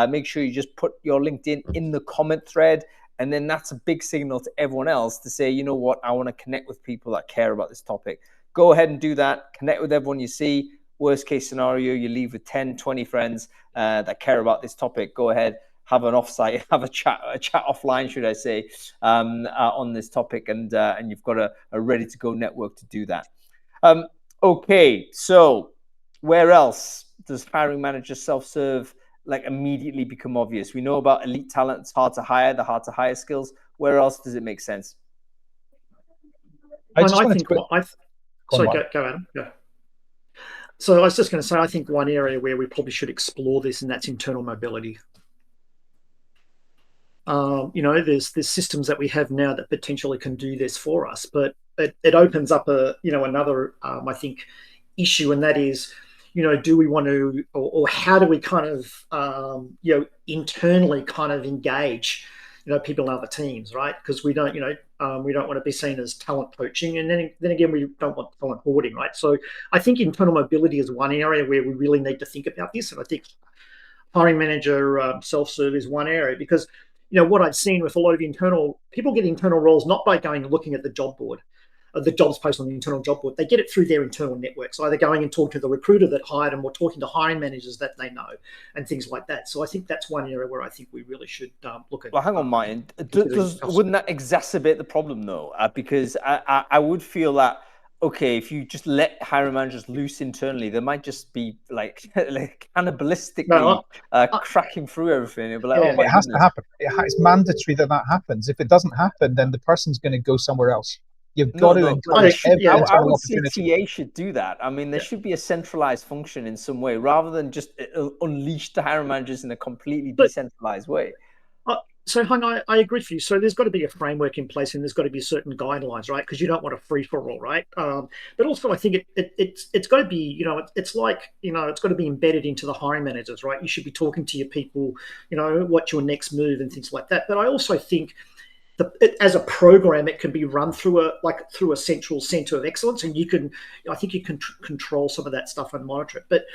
make sure you just put your LinkedIn in the comment thread. And then that's a big signal to everyone else to say, you know what, I want to connect with people that care about this topic. Go ahead and do that. Connect with everyone you see. Worst case scenario, you leave with 10, 20 friends that care about this topic. Go ahead, have an offsite, have a chat offline, should I say, on this topic. And you've got a ready to go network to do that. Okay, so where else does hiring manager self-serve like immediately become obvious? We know about elite talent, it's hard to hire, the hard to hire skills. Where else does it make sense? Go Adam. Go. So I was just going to say, I think one area where we probably should explore this, and that's internal mobility. There's systems that we have now that potentially can do this for us, but it opens up another I think issue, and that is, do we want to, or how do we kind of internally kind of engage people in other teams, right? Because we don't want to be seen as talent poaching, and then again, we don't want talent hoarding, right? So I think internal mobility is one area where we really need to think about this, and I think hiring manager self-serve is one area, because what I've seen with a lot of people get internal roles not by going and looking at the job board, the jobs posted on the internal job board. They get it through their internal networks, either going and talking to the recruiter that hired them or talking to hiring managers that they know and things like that. So I think that's one area where I think we really should look at. Well, hang on, Martin. Wouldn't that exacerbate the problem though? Because I would feel that, okay, if you just let hiring managers loose internally, they might just be like cannibalistically cracking through everything. It'll be like, it has to happen. It's mandatory that happens. If it doesn't happen, then the person's going to go somewhere else. You've got to encourage every internal opportunity. TA should do that. I mean, there should be a centralized function in some way, rather than just unleash the hiring managers in a completely decentralized way. So, Hung, I agree with you. So there's got to be a framework in place, and there's got to be certain guidelines, right? Because you don't want a free-for-all, right? But also, I think it's got to be, it's like, it's got to be embedded into the hiring managers, right? You should be talking to your people, what's your next move and things like that. But I also think as a program, it can be run through a central center of excellence, and I think you can control some of that stuff and monitor it. But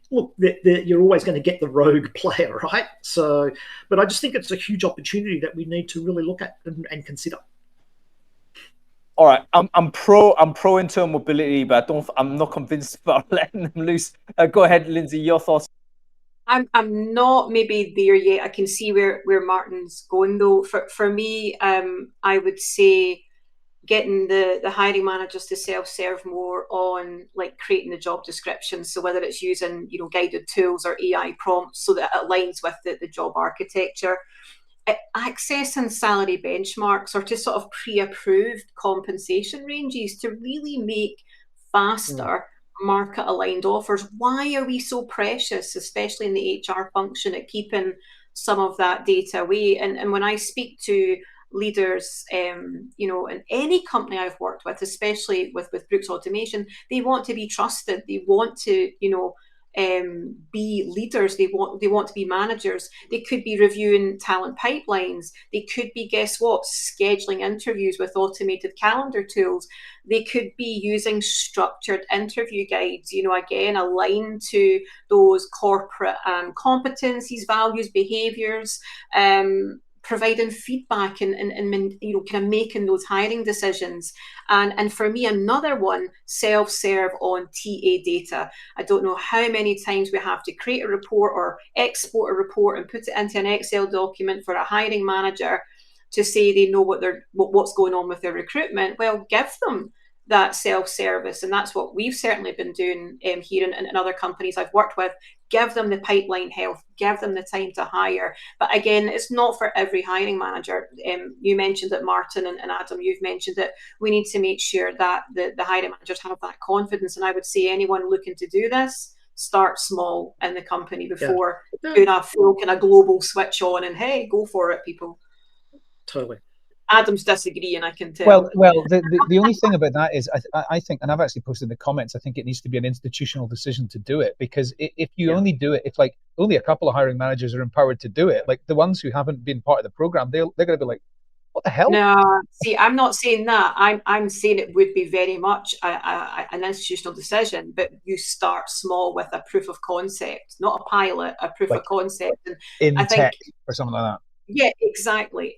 look, you're always going to get the rogue player, right? So, but I just think it's a huge opportunity that we need to really look at and consider. All right, I'm pro internal mobility, but I'm not convinced about letting them loose. Go ahead, Lindsay, your thoughts. I'm not maybe there yet. I can see where Martin's going though. For me, I would say getting the hiring managers to self-serve more on like creating the job description. So whether it's using guided tools or AI prompts so that it aligns with the job architecture, accessing salary benchmarks or to sort of pre-approved compensation ranges to really make faster market aligned offers. Why are we so precious, especially in the HR function, at keeping some of that data away? And when I speak to leaders, in any company I've worked with, especially with Brooks Automation, they want to be trusted. They want to, be leaders. They want to be managers. They could be reviewing talent pipelines. They could be, guess what, scheduling interviews with automated calendar tools. They could be using structured interview guides, again, aligned to those corporate competencies, values, behaviors, providing feedback and kind of making those hiring decisions. And for me, another one, self-serve on TA data. I don't know how many times we have to create a report or export a report and put it into an Excel document for a hiring manager to say they know what's going on with their recruitment. Well, give them that self-service, and that's what we've certainly been doing here in other companies I've worked with. give them the pipeline health, give them the time to hire. But again, it's not for every hiring manager. You mentioned it, Martin, and Adam, you've mentioned it. We need to make sure that the hiring managers have that confidence. And I would say anyone looking to do this, start small in the company before doing a full kind of global switch on and, hey, go for it, people. Totally. Adam's disagreeing, I can tell. Well, the only thing about that is I think, and I've actually posted in the comments, I think it needs to be an institutional decision to do it, because if you only do it, if like only a couple of hiring managers are empowered to do it, like the ones who haven't been part of the program, they're going to be like, what the hell? No, see, I'm not saying that. I'm saying it would be very much an institutional decision, but you start small with a proof of concept, not a pilot, a proof of concept. And in I think, tech or something like that. Yeah, exactly.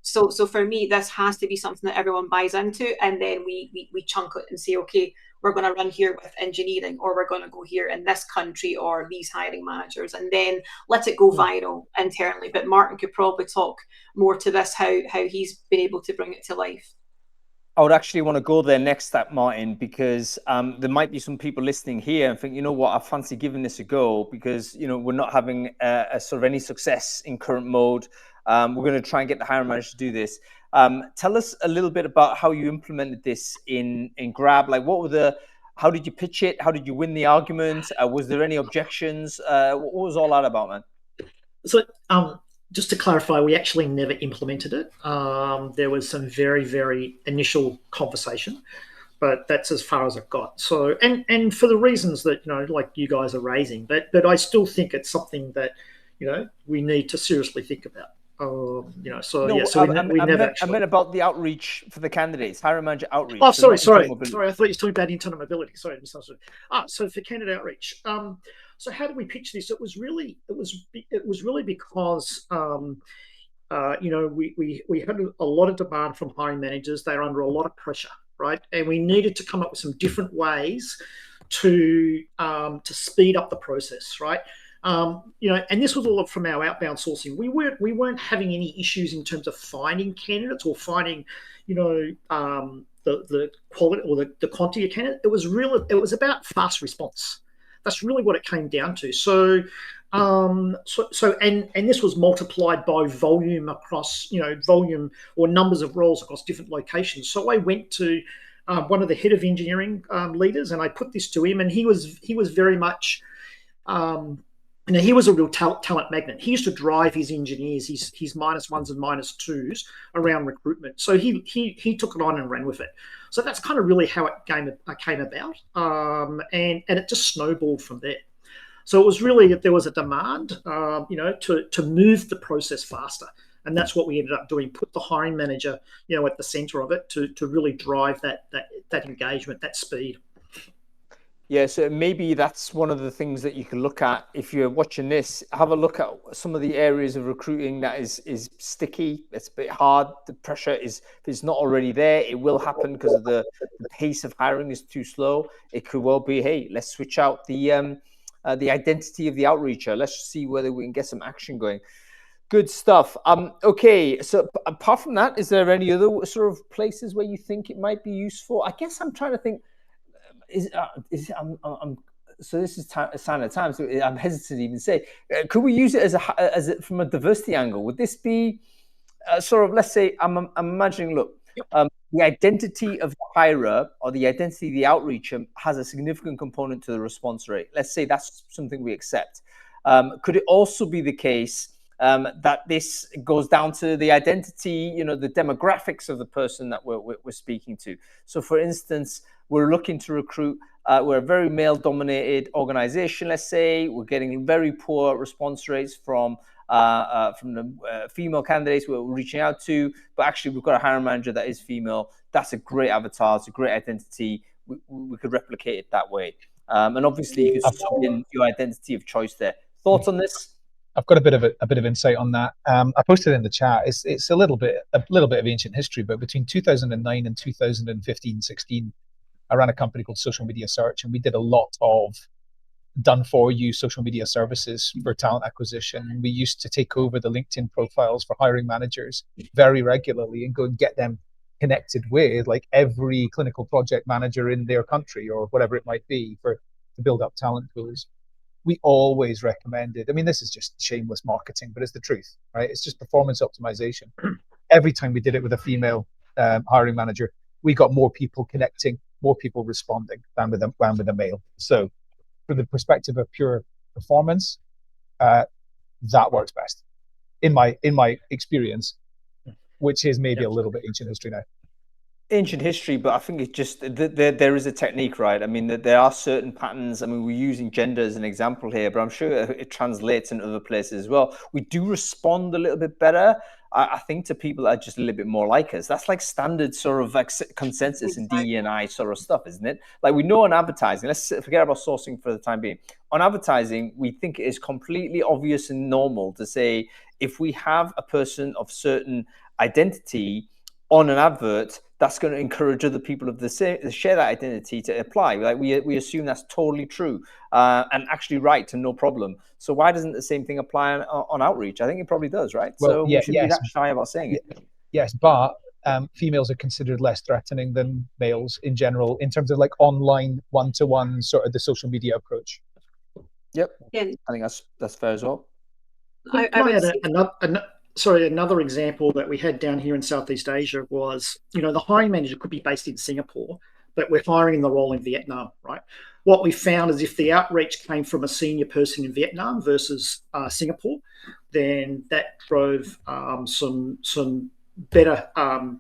So for me, this has to be something that everyone buys into, and then we chunk it and say, okay, we're going to run here with engineering, or we're going to go here in this country, or these hiring managers, and then let it go viral internally. But Martin could probably talk more to this, how he's been able to bring it to life. I would actually want to go there next, that Martin, because there might be some people listening here and think, you know what, I fancy giving this a go, because we're not having a sort of any success in current mode. We're going to try and get the hiring manager to do this. Tell us a little bit about how you implemented this in Grab. Like, how did you pitch it? How did you win the argument? Was there any objections? What was all that about, man? So, just to clarify, we actually never implemented it. There was some very, very initial conversation, but that's as far as it got. So, and for the reasons that, like you guys are raising, but I still think it's something that, we need to seriously think about. We never actually. I meant about the outreach for the candidates, hiring manager outreach. Oh, sorry. I thought you were talking about internal mobility. Sorry, I misunderstood. So for candidate outreach. So how did we pitch this? It was really because we had a lot of demand from hiring managers. They were under a lot of pressure, right? And we needed to come up with some different ways to speed up the process, right? And this was all from our outbound sourcing. We weren't having any issues in terms of finding candidates or finding, the quality or the quantity of candidates. It was about fast response. That's really what it came down to. So this was multiplied by volume across, volume or numbers of roles across different locations. So I went to one of the head of engineering leaders, and I put this to him, and he was very much. He was a real talent magnet. He used to drive his engineers, his -1s and -2s around recruitment. So he took it on and ran with it. So that's kind of really how it came about, and it just snowballed from there. So it was really that there was a demand, to move the process faster, and that's what we ended up doing. Put the hiring manager, at the centre of it to really drive that engagement, that speed. Yeah, so maybe that's one of the things that you can look at if you're watching this. Have a look at some of the areas of recruiting that is sticky. It's a bit hard. The pressure is, if it's not already there, it will happen because of the pace of hiring is too slow. It could well be, hey, let's switch out the identity of the outreacher. Let's see whether we can get some action going. Good stuff. Okay, so apart from that, is there any other sort of places where you think it might be useful? I guess I'm trying to think. So this is a sign of time. So I'm hesitant to even say. Could we use it as from a diversity angle? Would this be sort of, let's say, I'm imagining. Look, the identity of the hirer or the identity of the outreacher has a significant component to the response rate. Let's say that's something we accept. Could it also be the case that this goes down to the identity, the demographics of the person that we're speaking to? So, for instance, we're looking to recruit. We're a very male-dominated organization. Let's say we're getting very poor response rates from the female candidates we're reaching out to. But actually, we've got a hiring manager that is female. That's a great avatar. It's a great identity. We could replicate it that way. And obviously, you can sub in your identity of choice there. Thoughts on this? I've got a bit of insight on that. I posted in the chat. It's a little bit of ancient history, but between 2009 and 2015-16. I ran a company called Social Media Search, and we did a lot of done-for-you social media services for talent acquisition. We used to take over the LinkedIn profiles for hiring managers very regularly and go and get them connected with like every clinical project manager in their country or whatever it might be to build up talent pools. we always recommended, I mean, this is just shameless marketing, but it's the truth, right? It's just performance optimization. Every time we did it with a female hiring manager, we got more people connecting, more people responding than with a male. So from the perspective of pure performance, that works best in my experience, which is maybe a little bit ancient history now. Ancient history, but I think it just there is a technique, right? I mean, there are certain patterns. I mean, we're using gender as an example here, but I'm sure it translates in other places as well. We do respond a little bit better, I think, to people that are just a little bit more like us. That's like standard sort of like consensus in DE&I sort of stuff, isn't it? Like we know on advertising, let's forget about sourcing for the time being. On advertising, we think it is completely obvious and normal to say, if we have a person of certain identity on an advert, that's going to encourage other people of the same share that identity to apply. Like we assume that's totally true and actually right and no problem. So why doesn't the same thing apply on outreach? I think it probably does, right? Well, so we shouldn't be that shy about saying it. Yes, but females are considered less threatening than males in general in terms of like online one-to-one sort of the social media approach. Yep, I think that's fair as well. I would another example that we had down here in Southeast Asia was, the hiring manager could be based in Singapore, but we're hiring in the role in Vietnam, right? What we found is if the outreach came from a senior person in Vietnam versus Singapore, then that drove some better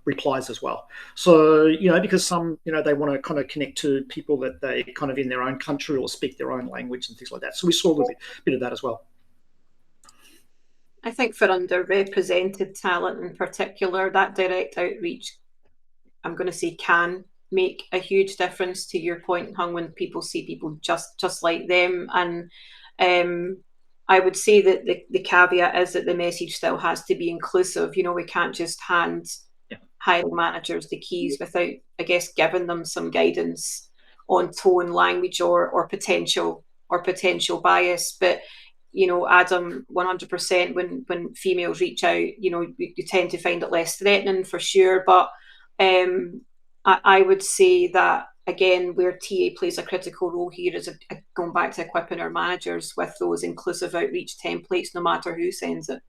replies as well. So, because some, they want to kind of connect to people that they kind of in their own country or speak their own language and things like that. So we saw a little bit of that as well. I think for underrepresented talent in particular, that direct outreach, I'm going to say, can make a huge difference, to your point, Hung, when people see people just like them. And I would say that the caveat is that the message still has to be inclusive. We can't just hand hiring managers the keys without, I guess, giving them some guidance on tone, language, or potential bias. But Adam, 100%, when females reach out, you tend to find it less threatening for sure. But I would say that, again, where TA plays a critical role here is going back to equipping our managers with those inclusive outreach templates, no matter who sends it.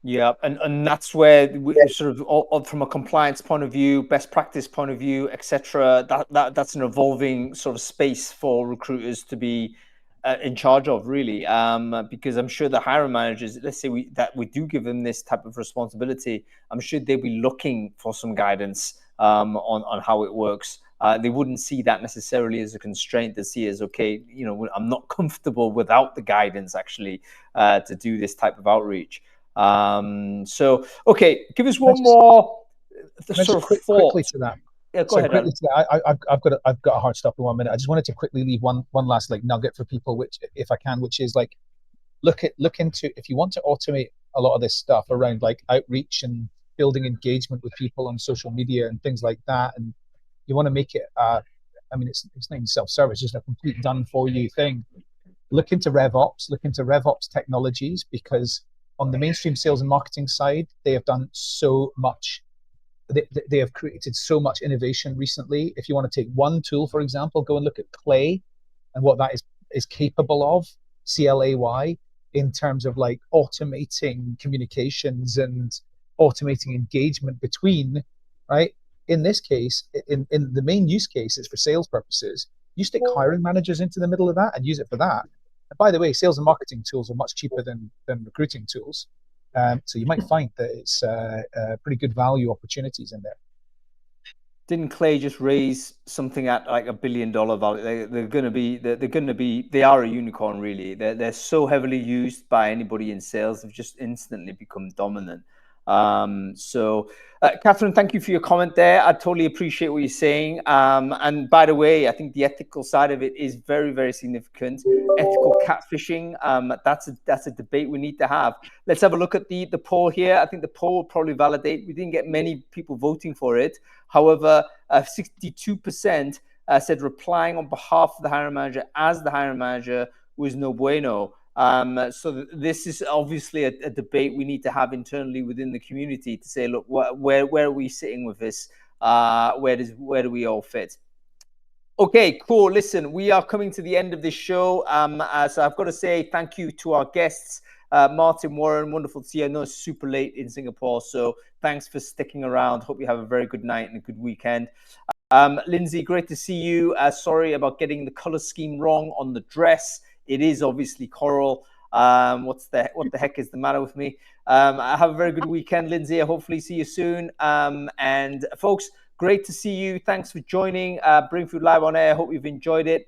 Yeah, and that's where we sort of from a compliance point of view, best practice point of view, etc. That's an evolving sort of space for recruiters to be in charge of, really, because I'm sure the hiring managers, let's say we do give them this type of responsibility, I'm sure they'll be looking for some guidance on how it works. They wouldn't see that necessarily as a constraint. They see as, okay, I'm not comfortable without the guidance actually to do this type of outreach. So, okay, give us one more sort of quickly to that. Yeah, go ahead. Quickly to that. I've got a hard stop in 1 minute. I just wanted to quickly leave one last like nugget for people, which, if I can, which is like look into, if you want to automate a lot of this stuff around like outreach and building engagement with people on social media and things like that, and you want to make it it's not even self-service, just a complete done for you thing. Look into RevOps technologies, because on the mainstream sales and marketing side, they have done so much. They have created so much innovation recently. If you want to take one tool, for example, go and look at Clay and what that is capable of, CLAY, in terms of like automating communications and automating engagement between, right? In this case, in the main use case is for sales purposes. You stick hiring managers into the middle of that and use it for that. And by the way, sales and marketing tools are much cheaper than recruiting tools. So you might find that it's pretty good value opportunities in there. Didn't Clay just raise something at like $1 billion value? They are a unicorn, really. They're so heavily used by anybody in sales. They've just instantly become dominant. So Catherine, thank you for your comment there. I totally appreciate what you're saying. And by the way, I think the ethical side of it is very, very significant. Ethical catfishing, that's a debate we need to have. Let's have a look at the poll here. I think the poll will probably validate. We didn't get many people voting for it. However, 62% said replying on behalf of the hiring manager as the hiring manager was no bueno. So this is obviously a debate we need to have internally within the community to say, look, where are we sitting with this? Where do we all fit? Okay, cool. Listen, we are coming to the end of this show. So I've got to say thank you to our guests, Martin, Warren. Wonderful to see you. I know it's super late in Singapore, so thanks for sticking around. Hope you have a very good night and a good weekend. Lindsay, great to see you. Sorry about getting the color scheme wrong on the dress. It is obviously coral. What the heck is the matter with me? Have a very good weekend, Lindsay. I hopefully see you soon. And folks, great to see you. Thanks for joining Brainfood Live on Air. Hope you've enjoyed it.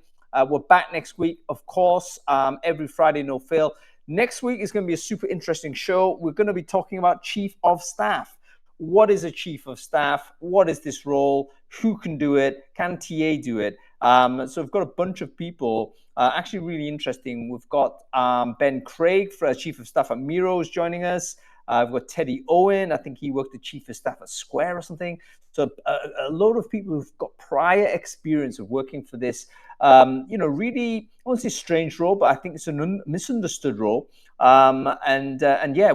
We're back next week, of course, every Friday, no fail. Next week is going to be a super interesting show. We're going to be talking about Chief of Staff. What is a Chief of Staff? What is this role? Who can do it? Can TA do it? So we've got a bunch of people, actually really interesting. We've got Ben Craig, for Chief of Staff at Miro, is joining us. I've got Teddy Owen. I think he worked as Chief of Staff at Square or something. So a lot of people who've got prior experience of working for this, really, I won't say strange role, but I think it's a misunderstood role. And yeah,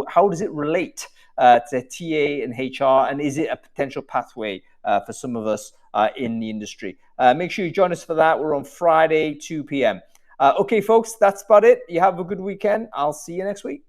how does it relate to TA and HR? And is it a potential pathway for some of us in the industry? Make sure you join us for that. We're on Friday, 2 p.m. Okay, folks, that's about it. You have a good weekend. I'll see you next week.